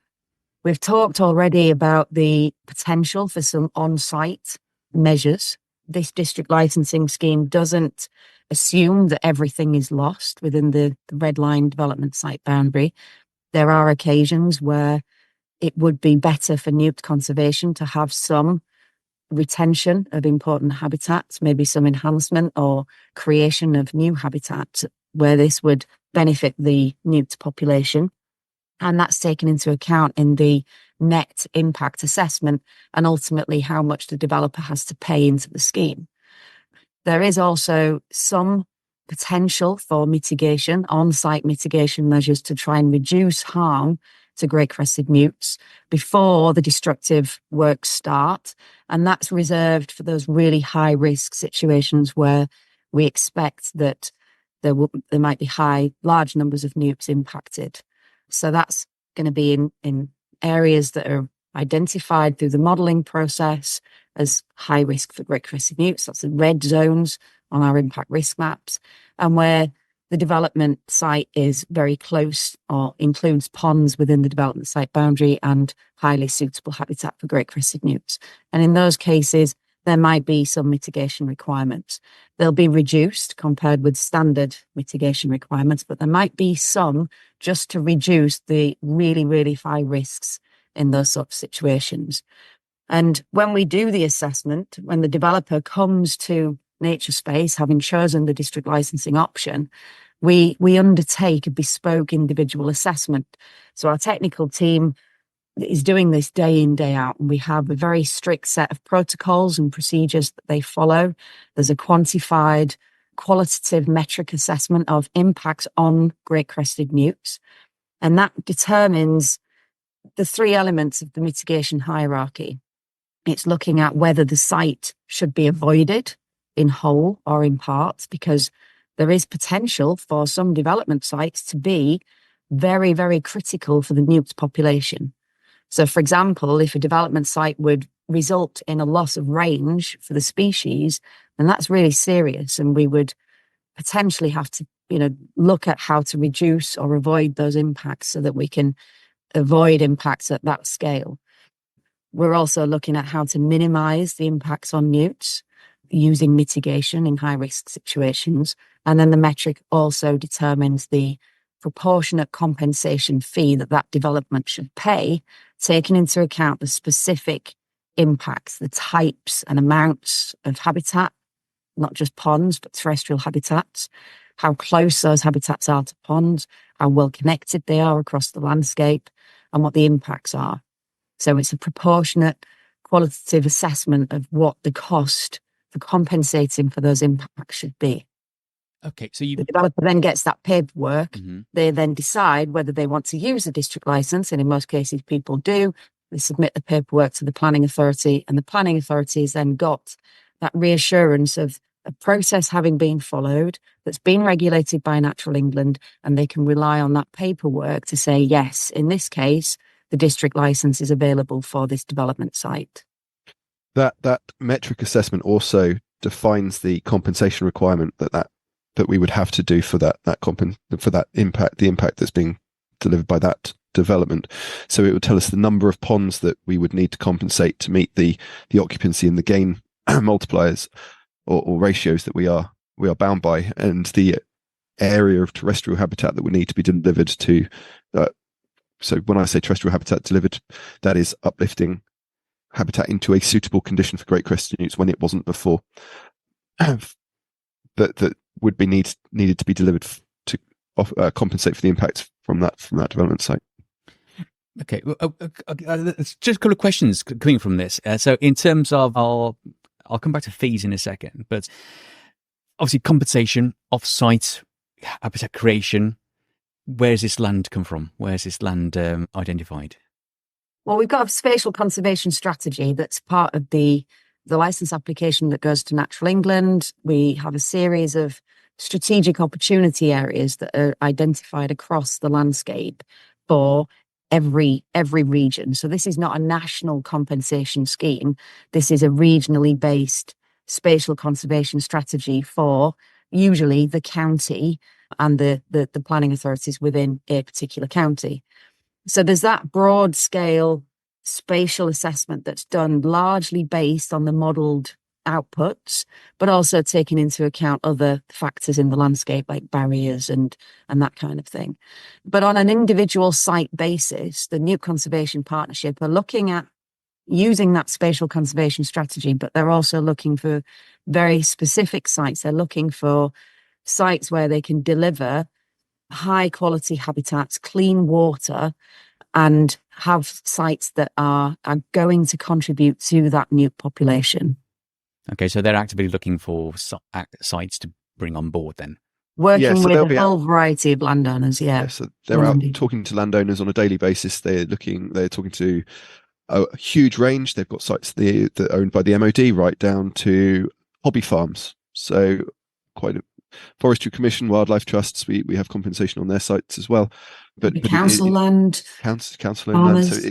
[SPEAKER 3] we've talked already about the potential for some on-site measures. This district licensing scheme doesn't assume that everything is lost within the red line development site boundary. There are occasions where it would be better for newt conservation to have some retention of important habitats, maybe some enhancement or creation of new habitats where this would benefit the newt population. And that's taken into account in the net impact assessment and ultimately how much the developer has to pay into the scheme. There is also some potential for mitigation, on-site mitigation measures to try and reduce harm to Great Crested Newts before the destructive works start. And that's reserved for those really high-risk situations where we expect that there might be large numbers of newts impacted. So that's going to be in areas that are identified through the modelling process as high risk for Great Crested Newts. That's the red zones on our impact risk maps, and where the development site is very close or includes ponds within the development site boundary and highly suitable habitat for Great Crested Newts. And in those cases, there might be some mitigation requirements. They'll be reduced compared with standard mitigation requirements, but there might be some just to reduce the really, really high risks in those sort of situations. And when we do the assessment, when the developer comes to NatureSpace, having chosen the district licensing option, we undertake a bespoke individual assessment. So our technical team is doing this day in, day out, and we have a very strict set of protocols and procedures that they follow. There's a quantified qualitative metric assessment of impacts on Great Crested Newts, and that determines the 3 elements of the mitigation hierarchy. It's looking at whether the site should be avoided in whole or in parts, because there is potential for some development sites to be very, very critical for the newt population. So, for example, if a development site would result in a loss of range for the species, then that's really serious, and we would potentially have to, look at how to reduce or avoid those impacts so that we can avoid impacts at that scale. We're also looking at how to minimize the impacts on newts using mitigation in high-risk situations. And then the metric also determines the proportionate compensation fee that development should pay, taking into account the specific impacts, the types and amounts of habitat, not just ponds, but terrestrial habitats, how close those habitats are to ponds, how well connected they are across the landscape, and what the impacts are. So it's a proportionate qualitative assessment of what the cost for compensating for those impacts should be.
[SPEAKER 1] Okay, so
[SPEAKER 3] the developer then gets that paperwork. Mm-hmm. They then decide whether they want to use a district license, and in most cases people do. They submit the paperwork to the planning authority, and the planning authority has then got that reassurance of a process having been followed that's been regulated by Natural England, and they can rely on that paperwork to say, yes, in this case, the district license is available for this development site.
[SPEAKER 2] That metric assessment also defines the compensation requirement that we would have to do for that for that impact, the impact that's being delivered by that development. So it would tell us the number of ponds that we would need to compensate to meet the occupancy and the gain multipliers or ratios that we are bound by, and the area of terrestrial habitat that would need to be delivered to. So when I say terrestrial habitat delivered, that is uplifting habitat into a suitable condition for great crested newts when it wasn't before. that would be needed to be delivered to compensate for the impact from that development site.
[SPEAKER 1] Okay, just a couple of questions coming from this. So in terms of I'll come back to fees in a second, but obviously compensation, off-site habitat creation. Where's this land come from? Where's this land identified?
[SPEAKER 3] Well, we've got a spatial conservation strategy that's part of the license application that goes to Natural England. We have a series of strategic opportunity areas that are identified across the landscape for every region. So this is not a national compensation scheme. This is a regionally based spatial conservation strategy for usually the county and the planning authorities within a particular county. So there's that broad scale spatial assessment that's done largely based on the modelled outputs, but also taking into account other factors in the landscape like barriers and that kind of thing. But on an individual site basis, the Newt Conservation Partnership are looking at using that spatial conservation strategy, but they're also looking for very specific sites. They're looking for sites where they can deliver high quality habitats, clean water, and have sites that are going to contribute to that newt population.
[SPEAKER 1] Okay, so they're actively looking for sites to bring on board then?
[SPEAKER 3] Working with a whole variety of landowners,
[SPEAKER 2] so they're out talking to landowners on a daily basis. They're talking to a huge range. They've got sites that are owned by the MOD right down to hobby farms. So quite a Forestry Commission, wildlife trusts, we have compensation on their sites as well. But
[SPEAKER 3] council land,
[SPEAKER 2] council land. So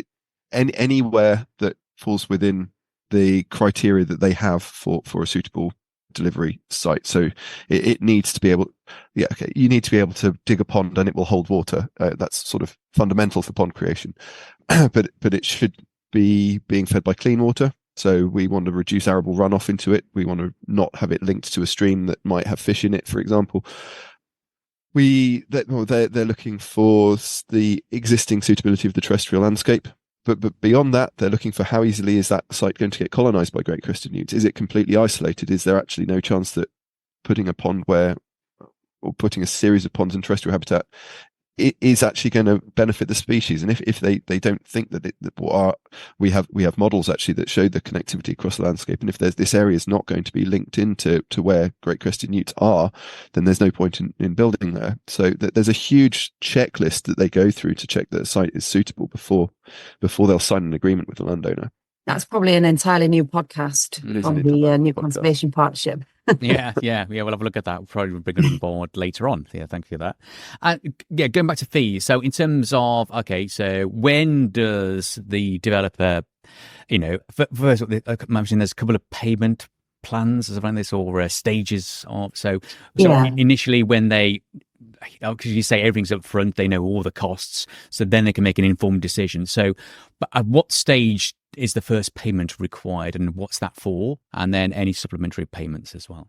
[SPEAKER 2] anywhere that falls within the criteria that they have for a suitable delivery site. So it needs to be able, you need to be able to dig a pond and it will hold water. That's sort of fundamental for pond creation. but it should be being fed by clean water. So we want to reduce arable runoff into it. We want to not have it linked to a stream that might have fish in it, for example. They're looking for the existing suitability of the terrestrial landscape. But beyond that, they're looking for how easily is that site going to get colonized by great crested newts? Is it completely isolated? Is there actually no chance that putting a pond or putting a series of ponds in terrestrial habitat it is actually going to benefit the species? And if they don't think that we have models actually that show the connectivity across the landscape, and if this area is not going to be linked into where great crested newts are, then there's no point in building there. So there's a huge checklist that they go through to check that a site is suitable before they'll sign an agreement with the landowner.
[SPEAKER 3] That's probably an entirely new podcast from the Newt Conservation Partnership.
[SPEAKER 1] yeah, we'll have a look at that. We'll probably bring it on board later on. Yeah, thank you for that. And going back to fees. So in terms of, so when does the developer, first I imagine there's a couple of payment plans as well, this or stages of, so initially when they, because you say everything's up front, they know all the costs, so then they can make an informed decision. So, but at what stage is the first payment required, and what's that for? And then any supplementary payments as well.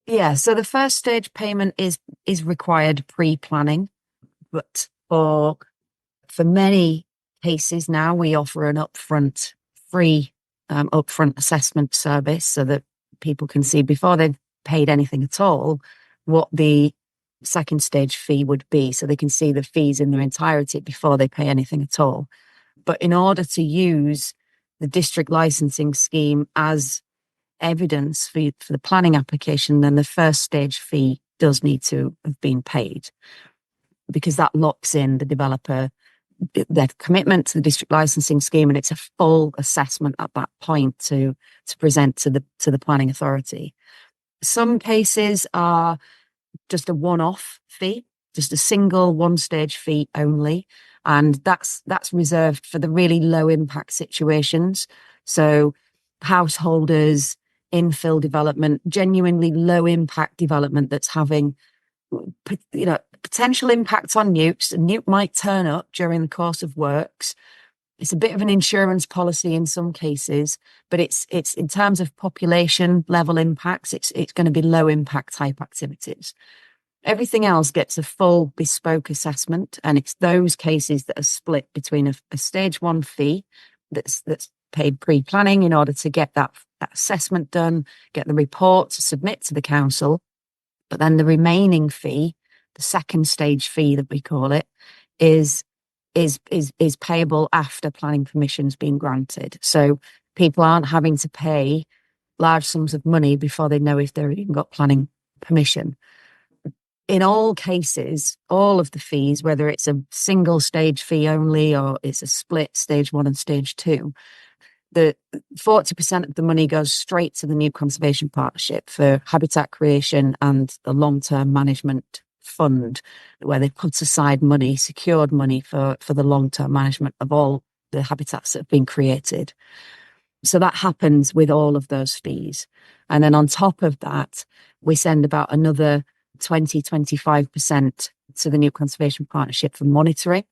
[SPEAKER 3] Yeah, so the first stage payment is required pre-planning, but for many cases now we offer an upfront free upfront assessment service so that people can see before they've paid anything at all what the second stage fee would be, so they can see the fees in their entirety before they pay anything at all. But in order to use the district licensing scheme as evidence for the planning application, then the first stage fee does need to have been paid, because that locks in the developer, their commitment to the district licensing scheme, and it's a full assessment at that point to present to the planning authority. Some cases are just a one-off fee, just a single one-stage fee only, and that's reserved for the really low impact situations. So householders infill development, genuinely low impact development that's having, potential impact on newts. A newt might turn up during the course of works. It's a bit of an insurance policy in some cases, but it's in terms of population level impacts, it's going to be low impact type activities. Everything else gets a full bespoke assessment, and it's those cases that are split between a stage 1 fee that's paid pre-planning in order to get that assessment done, get the report to submit to the council. But then the remaining fee, the second stage fee that we call it, is payable after planning permission's been granted. So people aren't having to pay large sums of money before they know if they've even got planning permission. In all cases, all of the fees, whether it's a single stage fee only or it's a split stage 1 and stage 2, the 40% of the money goes straight to the Newt Conservation Partnership for habitat creation and the long-term management fund, where they put aside money, secured money for the long-term management of all the habitats that have been created. So that happens with all of those fees. And then on top of that, we send about another 20-25% to the Newt Conservation Partnership for monitoring.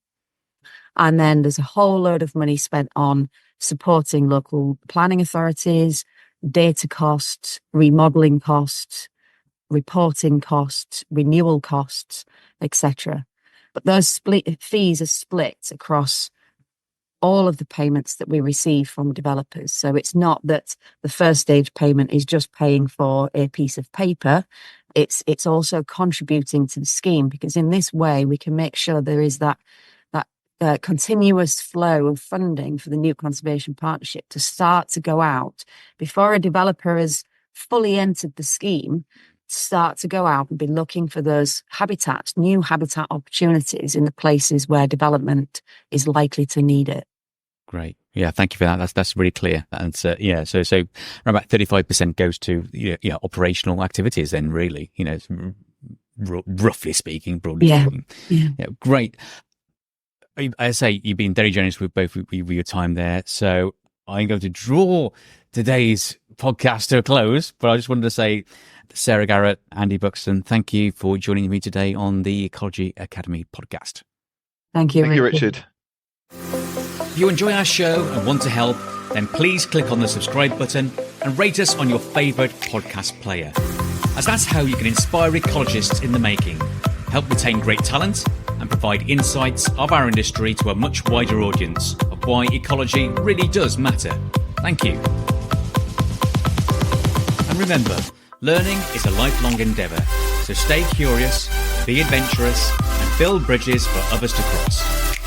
[SPEAKER 3] And then there's a whole load of money spent on supporting local planning authorities, data costs, remodeling costs, reporting costs, renewal costs, etc. But those fees are split across all of the payments that we receive from developers. So it's not that the first stage payment is just paying for a piece of paper. It's also contributing to the scheme, because in this way we can make sure there is that continuous flow of funding for the Newt Conservation Partnership to start to go out before a developer has fully entered the scheme. Start to go out and be looking for those habitats, new habitat opportunities in the places where development is likely to need it.
[SPEAKER 1] Great. Yeah, thank you for that. That's really clear. And so about 35% goes to operational activities then, really, roughly speaking, broadly speaking. Yeah, great. I say you've been very generous with both with your time there. So I'm going to draw today's podcast to a close, but I just wanted to say, Sarah Garratt, Andy Buxton, thank you for joining me today on the Ecology Academy podcast.
[SPEAKER 3] Thank you.
[SPEAKER 2] Thank you, Richard.
[SPEAKER 1] If you enjoy our show and want to help, then please click on the subscribe button and rate us on your favourite podcast player, as that's how you can inspire ecologists in the making, help retain great talent, and provide insights of our industry to a much wider audience of why ecology really does matter. Thank you. And remember, learning is a lifelong endeavour, so stay curious, be adventurous, and build bridges for others to cross.